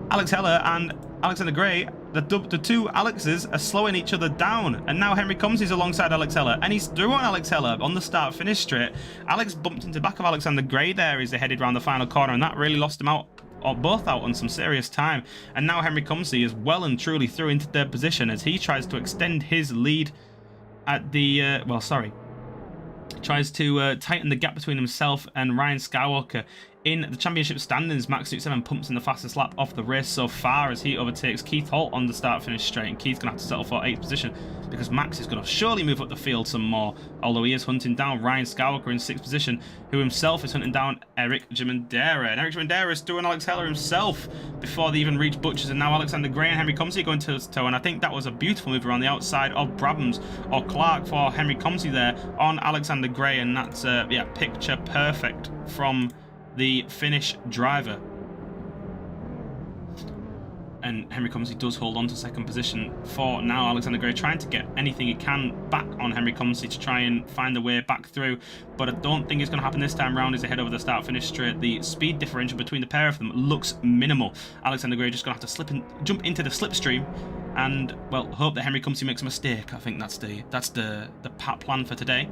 Alex Heller and Alexander Gray, the two Alexes are slowing each other down, and now Henry Comsey's alongside Alex Heller, and he's through on Alex Heller on the start finish straight. Alex bumped into the back of Alexander Gray there as they headed around the final corner, and that really lost him out, or both out, on some serious time. And now Henry Comsey is well and truly through into 3rd position as he tries to extend his lead at the tries to tighten the gap between himself and Ryan Skywalker. In the championship standings, Max Newt 7 pumps in the fastest lap of the race so far as he overtakes Keith Holt on the start finish straight, and Keith's going to have to settle for 8th position because Max is going to surely move up the field some more, although he is hunting down Ryan Skywalker in 6th position, who himself is hunting down Eric Schmendera, and Eric Schmendera is doing Alex Heller himself before they even reach Butchers, and now Alexander Gray and Henry Comsey going toe to toe, and I think that was a beautiful move around the outside of Brabhams or Clark for Henry Comsey there on Alexander Gray, and that's yeah, picture perfect from the Finnish driver. And Henry Comsey does hold on to 2nd position for now. Alexander Gray trying to get anything he can back on Henry Comsey to try and find a way back through, but I don't think it's going to happen this time round as they head over the start finish straight. The speed differential between the pair of them looks minimal. Alexander Gray just going to have to jump into the slipstream and, well, hope that Henry Comsey makes a mistake. I think that's the plan for today.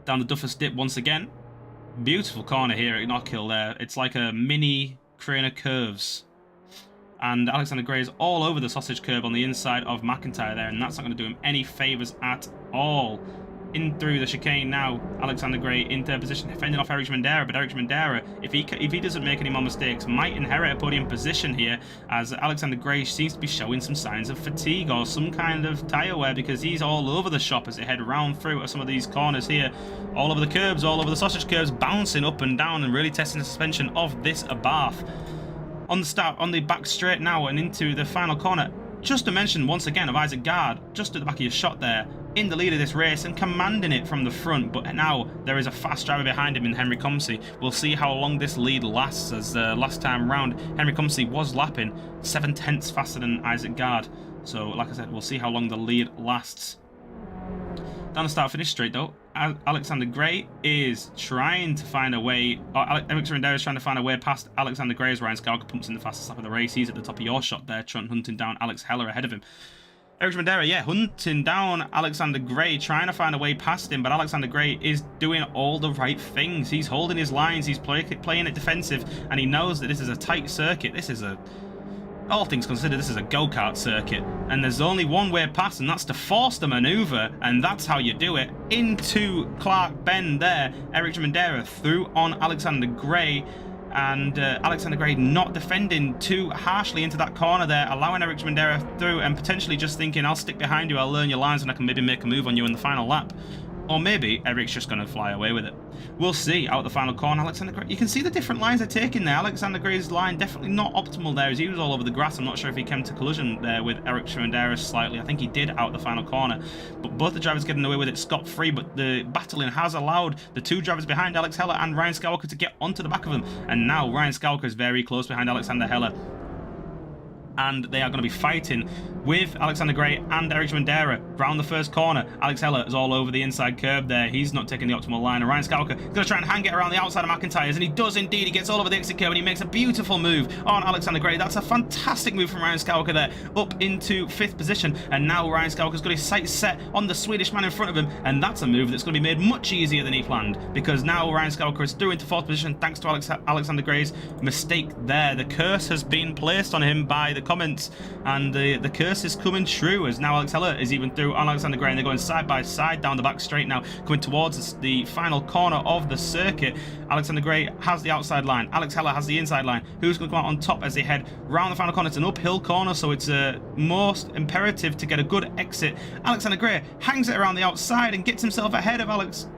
Down the Duffus dip once again. Beautiful corner here at Knockhill there. It's like a mini crane of curves. And Alexander Gray is all over the sausage curb on the inside of McIntyre there, and that's not going to do him any favours at all. In through the chicane now, Alexander Gray in 3rd position, fending off Eric Schmendera, but Eric Schmendera, if he doesn't make any more mistakes, might inherit a podium position here, as Alexander Gray seems to be showing some signs of fatigue or some kind of tyre wear, because he's all over the shop as they head round through some of these corners here, all over the curbs, all over the sausage curbs, bouncing up and down and really testing the suspension of this Abarth. On the back straight now and into the final corner, Just to mention once again of Isaac Gard, just at the back of your shot there, in the lead of this race and commanding it from the front, but now there is a fast driver behind him in Henry Comsey. We'll see how long this lead lasts, as last time round Henry Comsey was lapping 7/10 faster than Isaac Gard. So like I said, we'll see how long the lead lasts. Down the start finish straight though, Alexander Gray is trying to find a way, Ericsson Rendera is trying to find a way past Alexander Gray as Ryan Scalca pumps in the fastest lap of the race. He's at the top of your shot there, hunting down Alex Heller ahead of him. Ericsson Rendera, yeah, hunting down Alexander Gray, trying to find a way past him, but Alexander Gray is doing all the right things. He's holding his lines, he's playing it defensive, and he knows that this is a tight circuit. This is all things considered, this is a go-kart circuit, and there's only one way past, and that's to force the maneuver, and that's how you do it. Into Clark Bend there, Ericsson Rendera through on Alexander Gray, and Alexander Gray not defending too harshly into that corner there, allowing Ericsson Rendera through and potentially just thinking, I'll stick behind you, I'll learn your lines, and I can maybe make a move on you in the final lap. Or maybe Eric's just going to fly away with it. We'll see. Out the final corner, Alexander Gray. You can see the different lines they're taking there. Alexander Gray's line definitely not optimal there, as he was all over the grass. I'm not sure if he came to collision there with Eric Rendera slightly. I think he did out the final corner. But both the drivers getting away with it scot-free. But the battling has allowed the two drivers behind Alex Heller and Ryan Scalca to get onto the back of them. And now Ryan Scalca is very close behind Alexander Heller. And they are going to be fighting with Alexander Gray and Eric Rendera round the first corner. Alex Heller is all over the inside curb there. He's not taking the optimal line. And Ryan Scalca is going to try and hang it around the outside of McIntyre's, and he does indeed. He gets all over the exit curb and he makes a beautiful move on Alexander Gray. That's a fantastic move from Ryan Scalca there, up into 5th position. And now Ryan Scalca's got his sights set on the Swedish man in front of him, and that's a move that's going to be made much easier than he planned, because now Ryan Scalca is through into 4th position thanks to Alexander Gray's mistake there. The curse has been placed on him by the comments, and the curse is coming true, as now Alex Heller is even through on Alexander Gray, and they're going side by side down the back straight now, coming towards the final corner of the circuit. Alexander Gray has the outside line, Alex Heller has the inside line. Who's going to come out on top as they head round the final corner? It's an uphill corner, so it's most imperative to get a good exit. Alexander Gray hangs it around the outside and gets himself ahead of Alex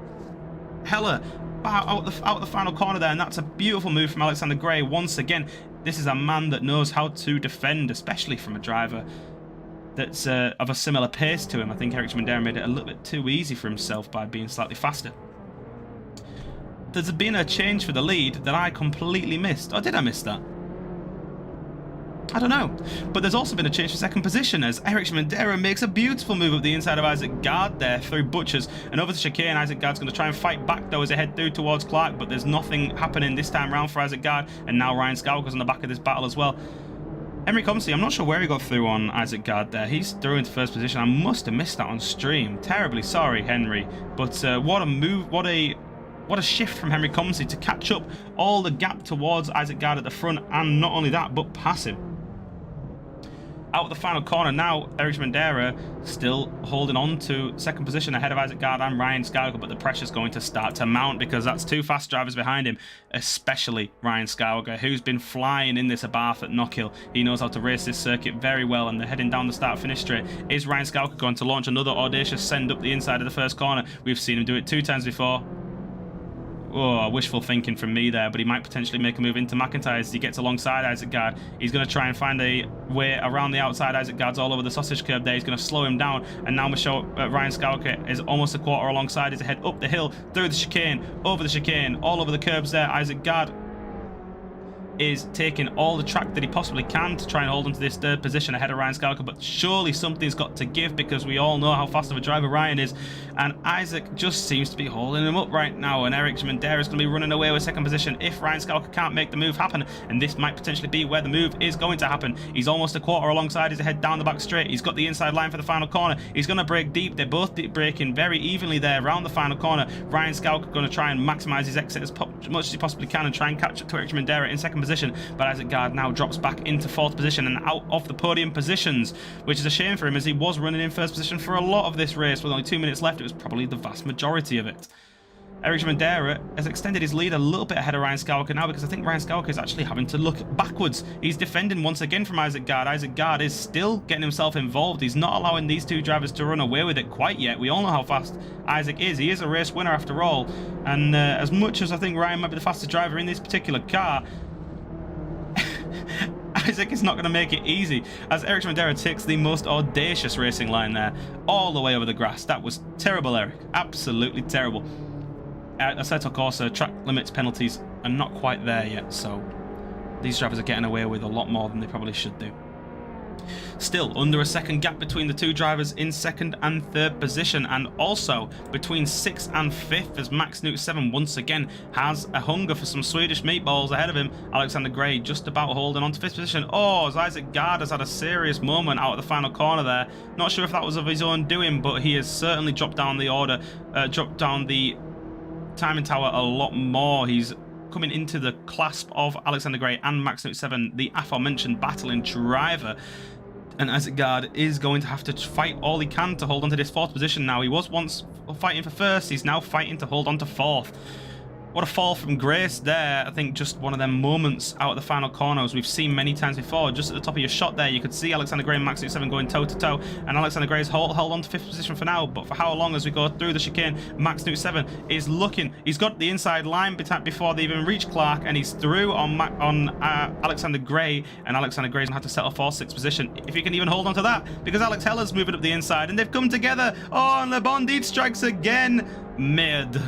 Heller out the final corner there, and that's a beautiful move from Alexander Gray once again. This is a man that knows how to defend, especially from a driver that's of a similar pace to him. I think Eric Rendera made it a little bit too easy for himself by being slightly faster. There's been a change for the lead that I completely missed. Or did I miss that? I don't know. But there's also been a change for 2nd position, as Eric Rendera makes a beautiful move up the inside of Isaac Gard there through Butchers and over the chicane. Isaac Gard's going to try and fight back though as they head through towards Clark, but there's nothing happening this time round for Isaac Gard, and now Ryan Scalca's on the back of this battle as well. Henry Comsey, I'm not sure where he got through on Isaac Gard there. He's through into 1st position. I must have missed that on stream. Terribly sorry, Henry. But what a move, what a shift from Henry Comsey to catch up all the gap towards Isaac Gard at the front, and not only that, but pass him. Out of the final corner now, Eric Rendera still holding on to 2nd position ahead of Isaac Gard and Ryan Scalca, but the pressure's going to start to mount because that's 2 fast drivers behind him, especially Ryan Scalca, who's been flying in this Abarth at Knockhill. He knows how to race this circuit very well, and they're heading down the start-finish straight. Is Ryan Scalca going to launch another audacious send up the inside of the first corner? We've seen him do it 2 times before. Oh, wishful thinking from me there, but he might potentially make a move into McIntyre as he gets alongside Isaac Gard. He's going to try and find a way around the outside. Isaac Gard's all over the sausage curb there. He's going to slow him down, and now Ryan Scalca is almost a quarter alongside as they head up the hill, through the chicane, over the chicane, all over the curbs there. Isaac Gard is taking all the track that he possibly can to try and hold onto this 3rd position ahead of Ryan Scalca, but surely something's got to give because we all know how fast of a driver Ryan is, and Isaac just seems to be holding him up right now, and Eric Rendera is going to be running away with 2nd position if Ryan Scalca can't make the move happen, and this might potentially be where the move is going to happen. He's almost a quarter alongside as they head down the back straight. He's got the inside line for the final corner. He's going to break deep. They're both braking very evenly there around the final corner. Ryan Scalca going to try and maximise his exit as much as he possibly can and try and catch up to Eric Rendera in 2nd position, but Isaac Gard now drops back into 4th position and out of the podium positions, which is a shame for him as he was running in 1st position for a lot of this race. With only 2 minutes left, it was probably the vast majority of it. Eric Rendera has extended his lead a little bit ahead of Ryan Scalca now, because I think Ryan Scalca is actually having to look backwards. He's defending once again from Isaac Gard. Isaac Gard is still getting himself involved. He's not allowing these 2 drivers to run away with it quite yet. We all know how fast Isaac is. He is a race winner after all, and as much as I think Ryan might be the fastest driver in this particular car, Isaac is not going to make it easy as Eric Schmidera takes the most audacious racing line there all the way over the grass. That was terrible, Eric. Absolutely terrible. Assetto Corsa track limits penalties are not quite there yet, so these drivers are getting away with a lot more than they probably should do. Still, under a second gap between the two drivers in second and third position, and also between 6th and 5th as Max Newt 7 once again has a hunger for some Swedish meatballs ahead of him. Alexander Gray just about holding on to 5th position. Oh, as Isaac Gard has had a serious moment out at the final corner there. Not sure if that was of his own doing, but he has certainly dropped down the timing tower a lot more. He's coming into the clasp of Alexander Gray and Max Newt 7, the aforementioned battling driver. And Isaac Gard is going to have to fight all he can to hold on to this 4th position now. He was once fighting for 1st, he's now fighting to hold on to 4th. What a fall from grace there. I think just one of them moments out at the final corner, as we've seen many times before. Just at the top of your shot there, you could see Alexander Gray and Max Newt 7 going toe-to-toe, and Alexander Gray's held on to 5th position for now, but for how long as we go through the chicane? Max Newt 7 is looking. He's got the inside line before they even reach Clark, and he's through on Alexander Gray, and Alexander Gray's going to have to settle for 6th position, if he can even hold on to that, because Alex Heller's moving up the inside, and they've come together. Oh, and Le Bondit strikes again. Mid.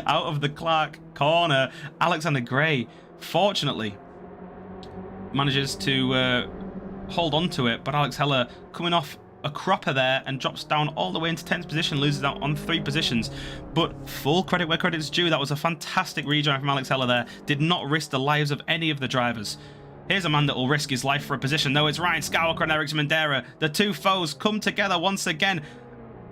Out of the Clark corner, Alexander Gray fortunately manages to hold on to it, but Alex Heller coming off a cropper there and drops down all the way into 10th position, loses out on 3 positions. But full credit where credit is due. That was a fantastic rejoin from Alex Heller there. Did not risk the lives of any of the drivers. Here's a man that will risk his life for a position, though. It's Ryan Skywalker and Eric Schmidera. The two foes come together once again.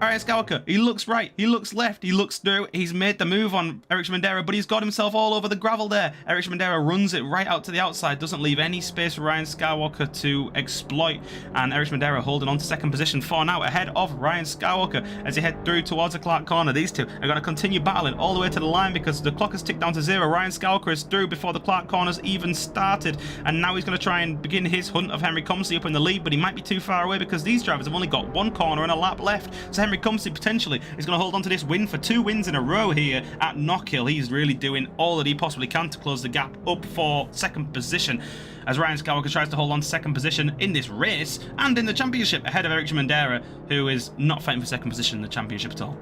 Alright, Skywalker, he looks right, he looks left, he looks through, he's made the move on Eric Schmidera, but he's got himself all over the gravel there. Eric Schmidera runs it right out to the outside, doesn't leave any space for Ryan Skywalker to exploit, and Eric Schmidera holding on to 2nd position for now, ahead of Ryan Skywalker as he head through towards the Clark corner. These two are going to continue battling all the way to the line because the clock has ticked down to 0. Ryan Skywalker is through before the Clark corners even started, and now he's going to try and begin his hunt of Henry Comsey up in the lead, but he might be too far away because these drivers have only got 1 corner and a lap left, so Henry Comsey potentially is going to hold on to this win for 2 wins in a row here at Knockhill. He's really doing all that he possibly can to close the gap up for 2nd position as Ryan Skywalker tries to hold on to 2nd position in this race and in the championship ahead of Eric Schmidera, who is not fighting for 2nd position in the championship at all.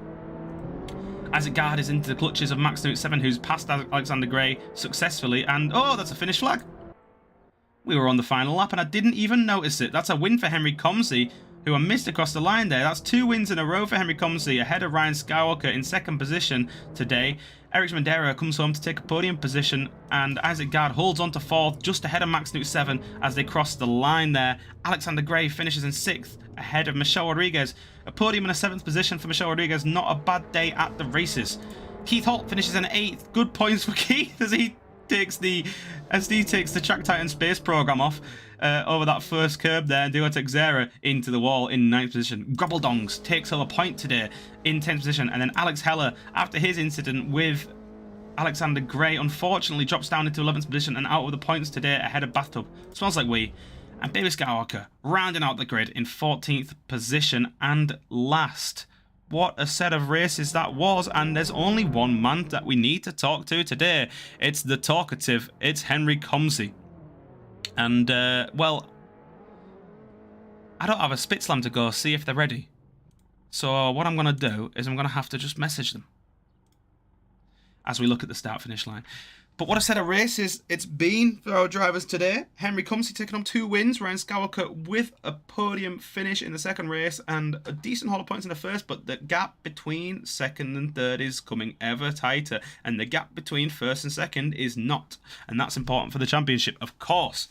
Isaac Gard is into the clutches of Max Newt 7, who's passed Alexander Gray successfully, and oh, that's a finish flag. We were on the final lap and I didn't even notice it. That's a win for Henry Comsey, who I missed across the line there. That's 2 wins in a row for Henry Comsey, ahead of Ryan Skywalker in 2nd position today. Eric Schmidera comes home to take a podium position, and Isaac Gard holds on to 4th, just ahead of Max Newt 7 as they cross the line there. Alexander Gray finishes in 6th, ahead of Michelle Rodriguez. A podium in a 7th position for Michelle Rodriguez, not a bad day at the races. Keith Holt finishes in 8th. Good points for Keith as he takes the Track Titan Space Program off over that first curb there, and Duo Texera into the wall in 9th position. Grubbeldongs takes home a point today in 10th position, and then Alex Heller, after his incident with Alexander Gray, unfortunately drops down into 11th position and out of the points today ahead of Bathtub. Smells like we. And Baby Skywalker rounding out the grid in 14th position and last. What a set of races that was, and there's only one man that we need to talk to today. It's the talkative, it's Henry Comsey. And, well, I don't have a spit slam to go see if they're ready. So what I'm going to do is I'm going to have to just message them as we look at the start-finish line. But what a set of races it's been for our drivers today. Henry Comsey taking home 2 wins. Ryan Skywalker with a podium finish in the 2nd race and a decent haul of points in the 1st. But the gap between 2nd and 3rd is coming ever tighter. And the gap between 1st and 2nd is not. And that's important for the championship, of course.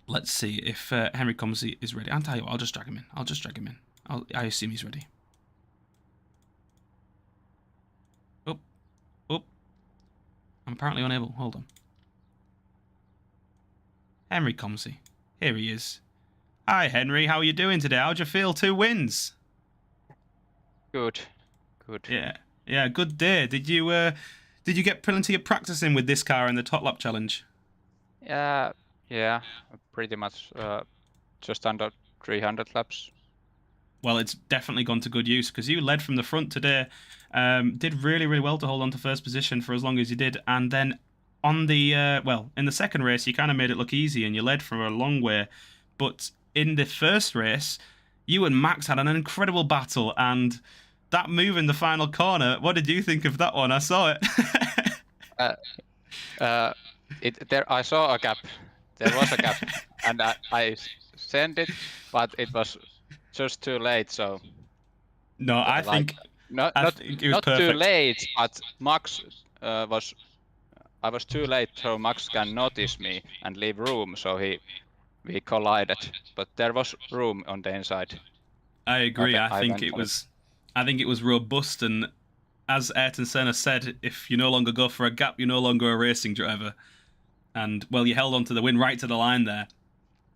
Let's see if Henry Comsey is ready. I'll tell you what, I'll just drag him in. I assume he's ready. I'm apparently unable. Hold on. Henry Comsey. Here he is. Hi, Henry. How are you doing today? How'd you feel? 2 wins. Good. Yeah. Good day. Did you get plenty of practice in with this car in the Top Lap Challenge? Yeah. Pretty much. Just under 300 laps. Well, it's definitely gone to good use because you led from the front today. Did really, really well to hold on to 1st position for as long as you did. And then on the in the second race, you kind of made it look easy and you led for a long way, but in the first race, you and Max had an incredible battle, and that move in the final corner. What did you think of that one? I saw it. Uh, uh, I saw a gap. There was a gap, and I sent it, but it was just too late. So No, I like think it was not too perfect. late, but Max was. I was too late, so Max can notice me and leave room. So we collided, but there was room on the inside. I agree. I think it Eventually. was, robust, and as Ayrton Senna said, if you no longer go for a gap, you're no longer a racing driver. And well, you held on to the win right to the line there,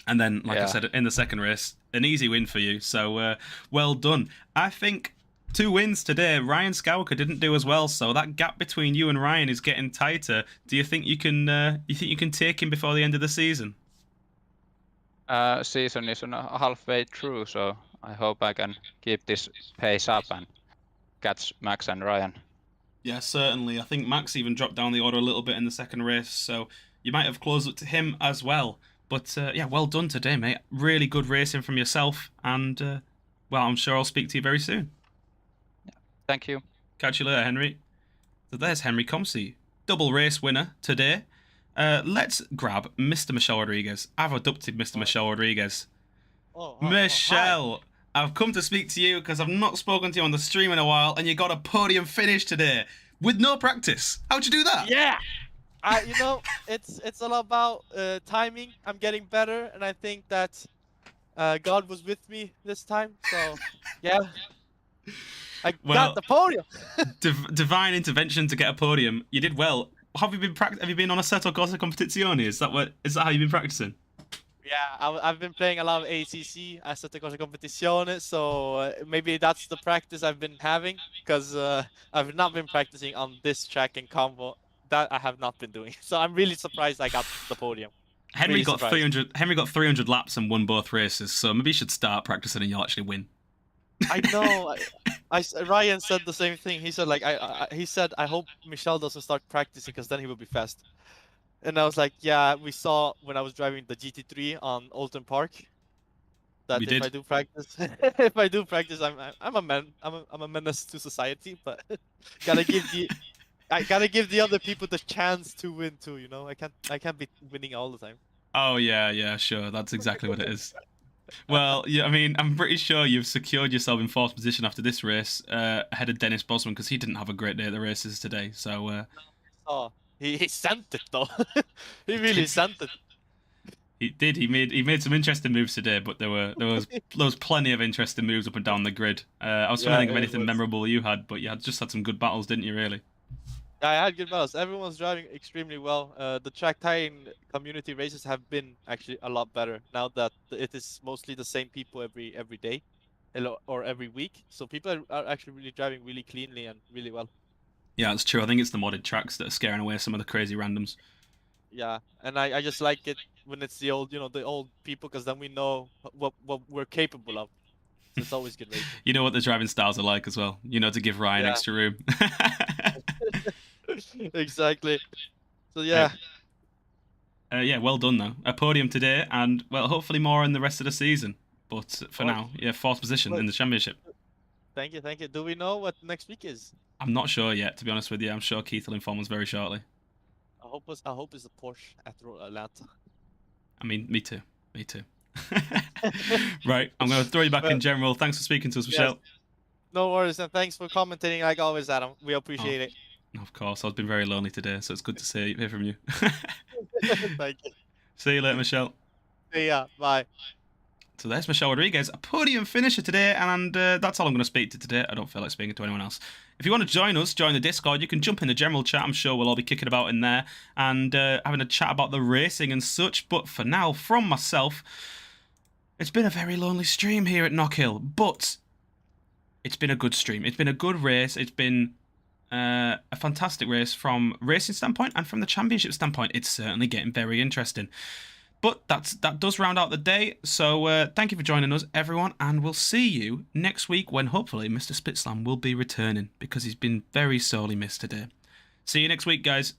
and then, like I said, in the second race, an easy win for you. So well done. I think 2 wins today. Ryan Skowker didn't do as well, so that gap between you and Ryan is getting tighter. Do you think you can? Take him before the end of the season? Season is halfway through, so I hope I can keep this pace up and catch Max and Ryan. Yeah, certainly. I think Max even dropped down the order a little bit in the second race, so you might have closed up to him as well. But yeah, well done today, mate. Really good racing from yourself, and well, I'm sure I'll speak to you very soon. Thank you. Catch you later, Henry. So there's Henry Comsey, double race winner today. Let's grab Mr. Michelle Rodriguez. I've adopted Mr. Michelle Rodriguez. Michelle, I've come to speak to you because I've not spoken to you on the stream in a while, and you got a podium finish today with no practice. How'd you do that? Yeah, it's all about timing. I'm getting better, and I think that God was with me this time. So yeah, I got the podium. Divine intervention to get a podium. You did well. Have you been Have you been on Assetto Corsa Competizione? Is that how you've been practicing? Yeah, I've been playing a lot of ACC, Assetto Corsa Competizione, so maybe that's the practice I've been having, because I've not been practicing on this track in combo. That I have not been doing. So I'm really surprised I got the podium. Henry got 300. Henry got 300 laps and won both races. So maybe you should start practicing and you'll actually win. I know. Ryan said the same thing. He said he said I hope Michelle doesn't start practicing because then he will be fast. And I was like, yeah, we saw when I was driving the GT3 on Alton Park that if I do practice, I'm a menace to society. But I gotta give the other people the chance to win too. You know, I can't be winning all the time. Oh yeah, sure. That's exactly what it is. Well, yeah, I mean, I'm pretty sure you've secured yourself in 4th position after this race, ahead of Dennis Bosman, because he didn't have a great day at the races today. So. Oh, he sent it though. He really sent it. He did. He made some interesting moves today, but there was plenty of interesting moves up and down the grid. I was trying to think of anything memorable you had, but you just had some good battles, didn't you? Really. I had good battles. Everyone's driving extremely well. The track tying community races have been actually a lot better now that it is mostly the same people every day, or every week. So people are actually really driving really cleanly and really well. Yeah, that's true. I think it's the modded tracks that are scaring away some of the crazy randoms. Yeah, and I just like it when it's the old, the old people, because then we know what we're capable of. So it's always good racing. You know what the driving styles are like as well. You know, to give Ryan extra room. Exactly. So yeah. Yeah, well done though. A podium today, and well, hopefully more in the rest of the season. But for now, yeah, 4th position in the championship. Thank you. Do we know what next week is? I'm not sure yet, to be honest with you. I'm sure Keith will inform us very shortly. I hope it's a Porsche at Atlanta. I mean, me too. Right, I'm going to throw you back in general. Thanks for speaking to us, Michelle. Yes. No worries, and thanks for commentating like always, Adam. We appreciate it. Of course, I've been very lonely today, so it's good to hear from you. Thank you. See you later, Michelle. See ya. Bye. So there's Michelle Rodriguez, a podium finisher today, and that's all I'm going to speak to today. I don't feel like speaking to anyone else. If you want to join us, join the Discord, you can jump in the general chat. I'm sure we'll all be kicking about in there and having a chat about the racing and such. But for now, from myself, it's been a very lonely stream here at Knockhill, but it's been a good stream. It's been a good race. It's been a fantastic race from racing standpoint, and from the championship standpoint, it's certainly getting very interesting. But that does round out the day, so thank you for joining us, everyone, and we'll see you next week when hopefully Mr. Splitslam will be returning, because he's been very sorely missed today. See you next week, guys.